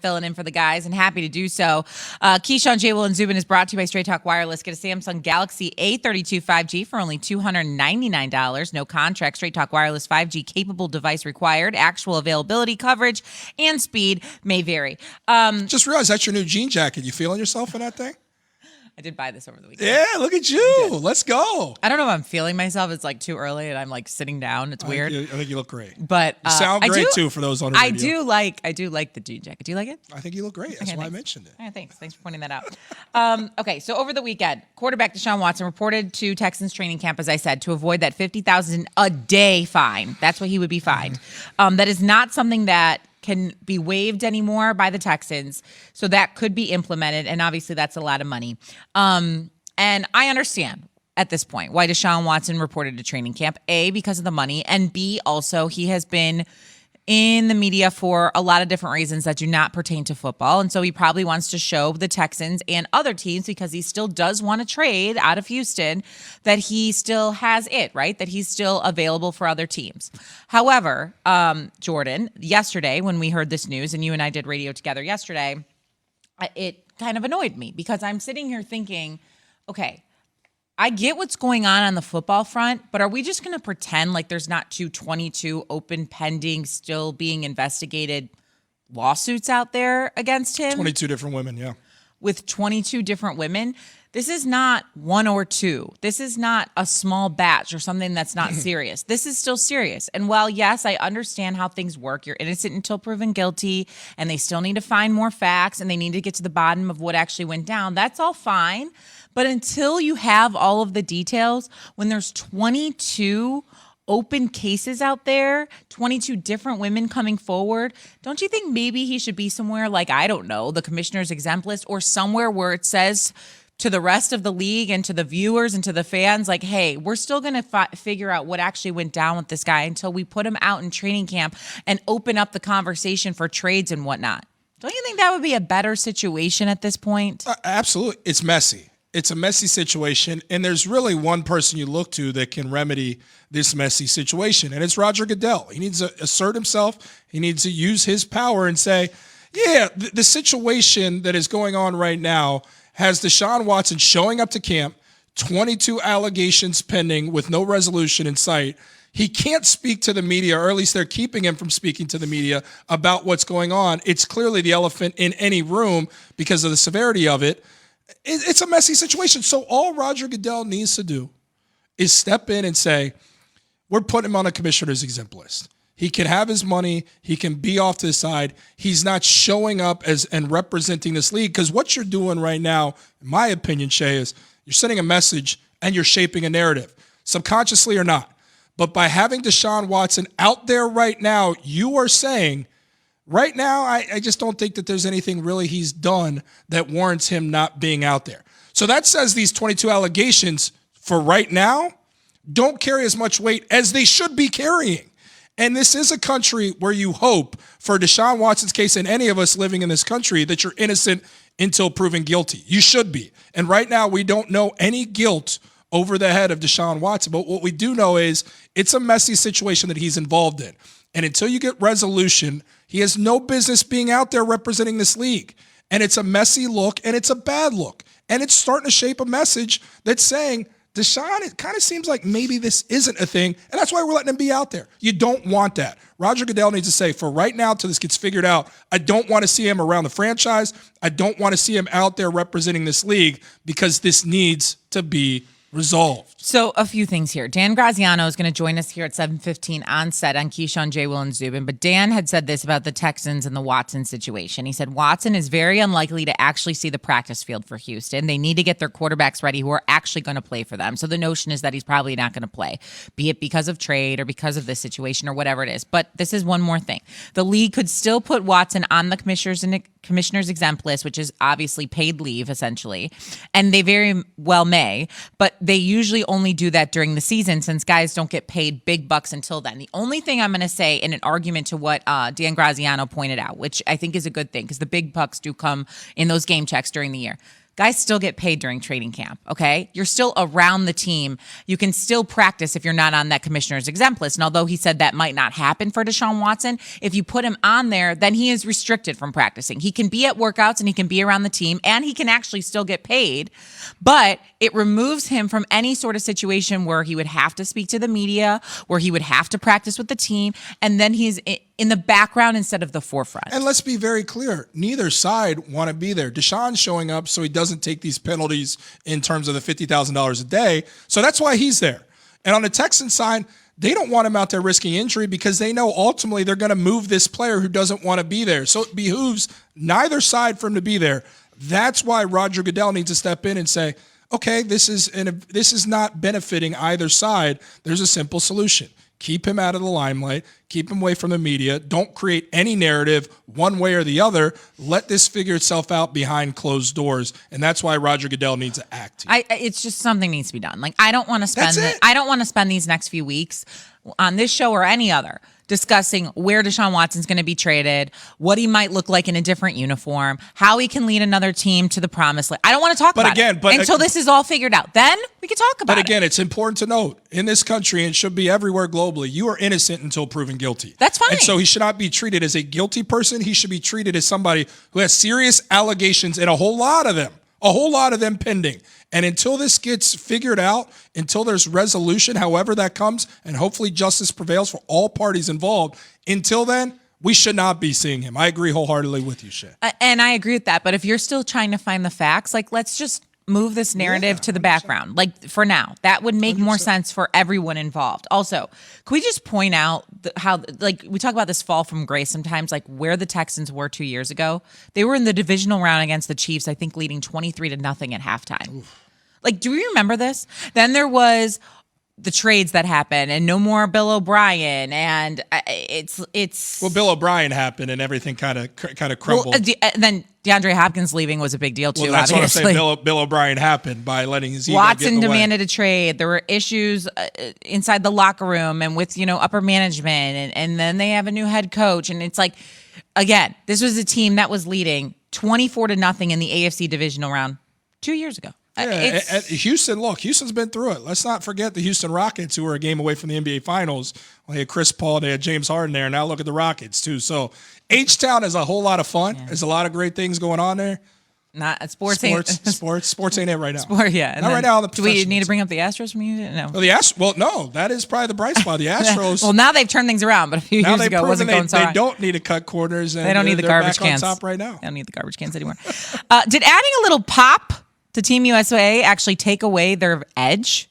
filling in for the guys and happy to do so. Keyshawn, J. Will, and Zubin is brought to you by Straight Talk Wireless. Get a Samsung Galaxy A32 5G for only $299. No contract. Straight Talk Wireless 5G capable device required. Actual availability, coverage, and speed may vary. Just realized that's your new jean jacket. You feeling yourself in that thing? I did buy this over the weekend. Yeah, look at you. Let's go. I don't know if I'm feeling myself. It's like too early and I'm like sitting down. It's weird. I think you look great. But you sound great too for those on the radio. I do like the jean jacket. Do you like it? I think you look great. That's why I mentioned it. Yeah, thanks for pointing that out. Okay, so over the weekend, quarterback Deshaun Watson reported to Texans training camp, as I said, to avoid that $50,000 a day fine. That's what he would be fined. That is not something that can be waived anymore by the Texans. So that could be implemented. And obviously that's a lot of money. And I understand at this point why Deshaun Watson reported to training camp, A, because of the money, and B, also he has been in the media for a lot of different reasons that do not pertain to football. And so he probably wants to show the Texans and other teams, because he still does want to trade out of Houston, that he still has it, right? That he's still available for other teams. However, Jordan, yesterday when we heard this news, and you and I did radio together yesterday, it kind of annoyed me because I'm sitting here thinking, okay, I get what's going on the football front, but are we just going to pretend like there's not 222 open, pending, still being investigated lawsuits out there against him? 22 different women, yeah. With 22 different women? This is not one or two. This is not a small batch or something that's not serious. This is still serious. And while, yes, I understand how things work, you're innocent until proven guilty, and they still need to find more facts, and they need to get to the bottom of what actually went down. That's all fine. But until you have all of the details, when there's 22 open cases out there, 22 different women coming forward, don't you think maybe he should be somewhere like, I don't know, the commissioner's exempt list, or somewhere where it says to the rest of the league and to the viewers and to the fans, like, hey, we're still going to figure out what actually went down with this guy until we put him out in training camp and open up the conversation for trades and whatnot. Don't you think that would be a better situation at this point? Absolutely. It's messy. It's a messy situation, and there's really one person you look to that can remedy this messy situation, and it's Roger Goodell. He needs to assert himself. He needs to use his power and say, yeah, the situation that is going on right now has Deshaun Watson showing up to camp, 22 allegations pending with no resolution in sight. He can't speak to the media, or at least they're keeping him from speaking to the media about what's going on. It's clearly the elephant in any room because of the severity of it. It's a messy situation. So all Roger Goodell needs to do is step in and say, we're putting him on a commissioner's exempt list. He can have his money. He can be off to the side. He's not showing up and representing this league, because what you're doing right now, in my opinion, Shay, is you're sending a message and you're shaping a narrative, subconsciously or not. But by having Deshaun Watson out there right now, you are saying, right now, I just don't think that there's anything really he's done that warrants him not being out there. So that says these 22 allegations for right now don't carry as much weight as they should be carrying. And this is a country where you hope, for Deshaun Watson's case and any of us living in this country, that you're innocent until proven guilty. You should be. And right now, we don't know any guilt over the head of Deshaun Watson. But what we do know is it's a messy situation that he's involved in. And until you get resolution, he has no business being out there representing this league. And it's a messy look, and it's a bad look. And it's starting to shape a message that's saying, Deshaun, it kind of seems like maybe this isn't a thing, and that's why we're letting him be out there. You don't want that. Roger Goodell needs to say, for right now, till this gets figured out, I don't want to see him around the franchise. I don't want to see him out there representing this league, because this needs to be resolved. So a few things here. Dan Graziano is going to join us here at 7:15 on set on Keyshawn, J. Will, and Zubin. But Dan had said this about the Texans and the Watson situation. He said Watson is very unlikely to actually see the practice field for Houston. They need to get their quarterbacks ready who are actually going to play for them. So the notion is that he's probably not going to play, be it because of trade or because of this situation or whatever it is. But this is one more thing. The league could still put Watson on the commissioner's exempt list, which is obviously paid leave, essentially. And they very well may, but they usually only do that during the season, since guys don't get paid big bucks until then. The only thing I'm going to say in an argument to what Dan Graziano pointed out, which I think is a good thing, because the big bucks do come in those game checks during the year. guys still get paid during training camp, okay? You're still around the team. You can still practice if you're not on that commissioner's exempt list. And although he said that might not happen for Deshaun Watson, if you put him on there, then he is restricted from practicing. He can be at workouts and he can be around the team and he can actually still get paid, but it removes him from any sort of situation where he would have to speak to the media, where he would have to practice with the team, and then he's in the background instead of the forefront. And let's be very clear. Neither side want to be there. Deshaun's showing up so he doesn't take these penalties in terms of the $50,000 a day. So that's why he's there. And on the Texans side, they don't want him out there risking injury because they know ultimately they're going to move this player who doesn't want to be there. So it behooves neither side for him to be there. That's why Roger Goodell needs to step in and say, okay, this is not benefiting either side. There's a simple solution. Keep him out of the limelight. Keep him away from the media. Don't create any narrative one way or the other. Let this figure itself out behind closed doors. And that's why Roger Goodell needs to act. It's just something needs to be done. Like, I don't want to spend these next few weeks on this show or any other discussing where Deshaun Watson's going to be traded, what he might look like in a different uniform, how he can lead another team to the promised land. I don't want to talk about it until this is all figured out. Then we can talk about it. But again, it's important to note, in this country, and should be everywhere globally, you are innocent until proven guilty. That's fine. And so he should not be treated as a guilty person. He should be treated as somebody who has serious allegations, and a whole lot of them pending. And until this gets figured out, until there's resolution, however that comes, and hopefully justice prevails for all parties involved, until then, we should not be seeing him. I agree wholeheartedly with you, Shay. And I agree with that. But if you're still trying to find the facts, like, let's just move this narrative to the background. Like, for now, that would make 100%. More sense for everyone involved. Also, can we just point out how, like, we talk about this fall from grace sometimes, like where the Texans were 2 years ago. They were in the divisional round against the Chiefs, I think leading 23-0 at halftime. Oof. Like, do you remember this? Then there was the trades that happened, and no more Bill O'Brien, and it's well, Bill O'Brien happened, and everything kind of crumbled. Well, then DeAndre Hopkins leaving was a big deal too. Well, that's obviously. what I'm saying. Bill O'Brien happened by letting his ego Watson get in the demanded way. a trade. There were issues inside the locker room and with upper management, and then they have a new head coach, and it's like, again, this was a team that was leading 24-0 in the AFC divisional round 2 years ago. Yeah, and Houston, look, Houston's been through it. Let's not forget the Houston Rockets, who were a game away from the NBA Finals. Well, they had Chris Paul, they had James Harden there. Now look at the Rockets, too. So H-Town is a whole lot of fun. Yeah. There's a lot of great things going on there. Not sports ain't it right now. Sport, yeah. Not right now. Do we need to bring up the Astros from you? No. Well, no, that is probably the bright spot. The Astros. Well, now they've turned things around, but a few years ago it wasn't going so. They don't need to cut corners. And they don't need the garbage cans on top right now. They don't need the garbage cans anymore. Did adding a little pop to Team USA actually take away their edge?